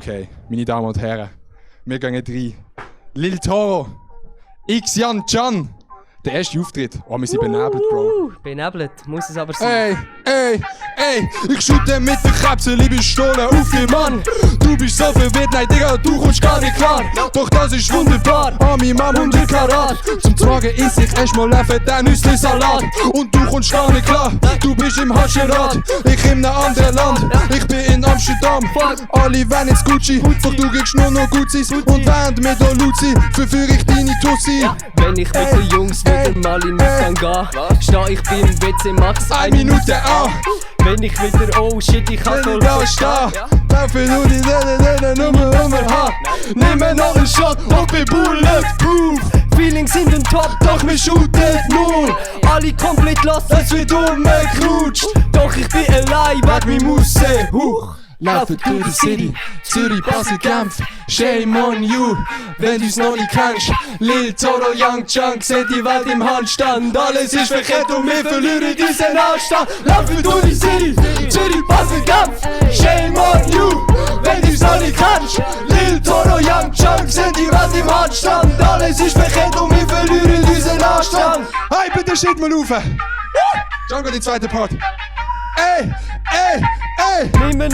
Okay, meine Damen und Herren, wir gehen rein. Lil Toro, Xian Can. Der erste Auftritt. Oh, wir sind benebelt, Bro. Benebelt, muss es aber sein. Ey, ich schütte mit der Krebse, liebe Stolle auf dich, Mann. Du bist so verwirrt, nein, Digga, du kommst gar nicht klar. Doch das ist wunderbar, Ami, Mam 100 Karat. Zum Morgen isst ich erstmal den Nüsse-Salat. Und du kommst gar nicht klar, du bist im Hascherat. Ich in einem anderen Land, ich bin in Amsterdam. Alle wollen ins Gucci, doch du gibst nur noch Guzis. Und während mir da Luzi, verführe ich deine Tussi. Wenn ich mit den Jungs wieder mal in den Gang gehe, steh ich beim WC, mach's 1 Minute an. Wenn ich wieder, oh shit, ich kann voll da stehen. Dafür nur die Nummer haben. Nimm mir noch einen Shot und bin bulletproof. Feelings sind im Top, Doch wir shooten nur. alle komplett lost, Es wird umgekrutscht. doch ich bin allein, Weg mi Musse, huch. Laufen durch die City, Zürich, Basel, Genf. Shame on you, wenn du's noch nicht kennst. Lil Toro, Young Chunk, seht die Welt im Handstand. Alles ist verkehrt und wir verlieren diesen Anstand. Laufen durch die City, Zürich, Basel, Genf. Shame on you, wenn du's noch nicht kennst. Lil Toro, Young Chunk, seht die Welt im Handstand. Alles ist verkehrt und wir verlieren diesen Anstand. Hey, bitte steht mal rauf. Django, die zweite Part. Ey. Nimm mir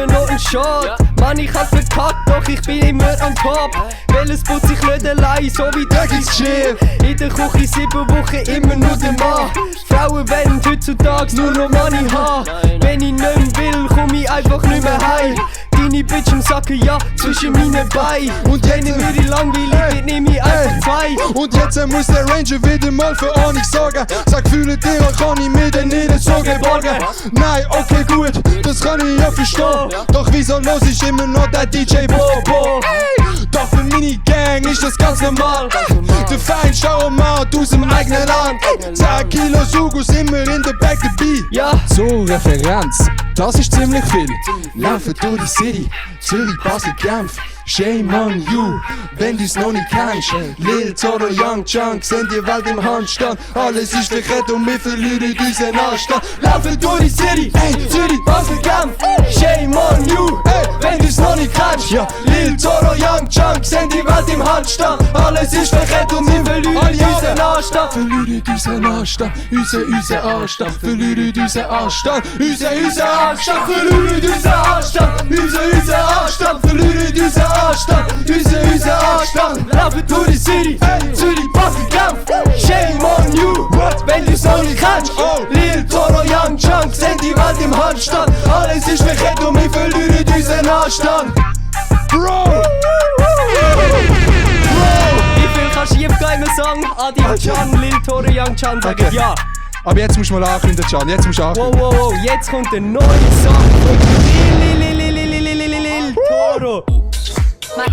noch einen Shot. Mann, ich hab verkackt, doch ich bin immer am Top. Welches putz ich nicht allein, so wie das ist Geschirr. In der Küche 7 Wochen immer nur der Mann. Frauen wollen heutzutage nur noch Money haben. Wenn ich nicht mehr will, komm ich einfach nicht mehr heim. Deine Bitch im Sacken, ja, zwischen meinen Beinen. Und wenn ich mir langweilig wird, nehm ich einfach 2. Und jetzt muss der Ranger wieder mal für Ahnung sorgen. Sag, fühle dir, kann ich mir denn nicht so geborgen. Nein, okay, gut, das kann ich ja verstehen. Doch wieso los ich immer noch der DJ Bobo? Doch für meine Gang ist das ganz normal. Der Feind, schau mal aus dem eigenen Land. 10 Kilo Sugus immer in der Back dabei. Ja, So, Referenz, das ist ziemlich viel. Laufen durch die City, Zürich, Basel, Genf. Shame on you, wenn du's noch nicht kennst. Lil Toro, Young Chunk, sind die Welt im Handstand. Alles ist verkehrt und wir verlieren unseren Anstand. Laufen durch die City, Zürich, Basel, Genf. Shame on you, wenn du's noch nicht kennst. Lil Toro, Young Chunk, sind die Welt im Handstand. Alles ist verkehrt und wir verlieren unseren Anstand. Verlieren unseren Anstand, unser Anstand. Verlieren unseren Anstand, unser Anstand. Verlieren unseren Anstand, unser Anstand. Verlieren unseren Anstand, unser Anstand. Laufen durch die City, Zürich, Basel, Genf. Shame on you, wenn du's noch nicht kennst. Lil Toro, Young Chunk, sind die Welt im Handstand. Alles ist verkehrt und wir verlieren unseren Anstand. Bro! wie viel kannst du schief gehen im Song? Adi Can, Lil Toro, Young Can sagen Okay. ja. Aber jetzt musst du mal ankündigen, Can, jetzt musst du ankündigen. Wow, jetzt kommt der neue Song von Lil Toro. My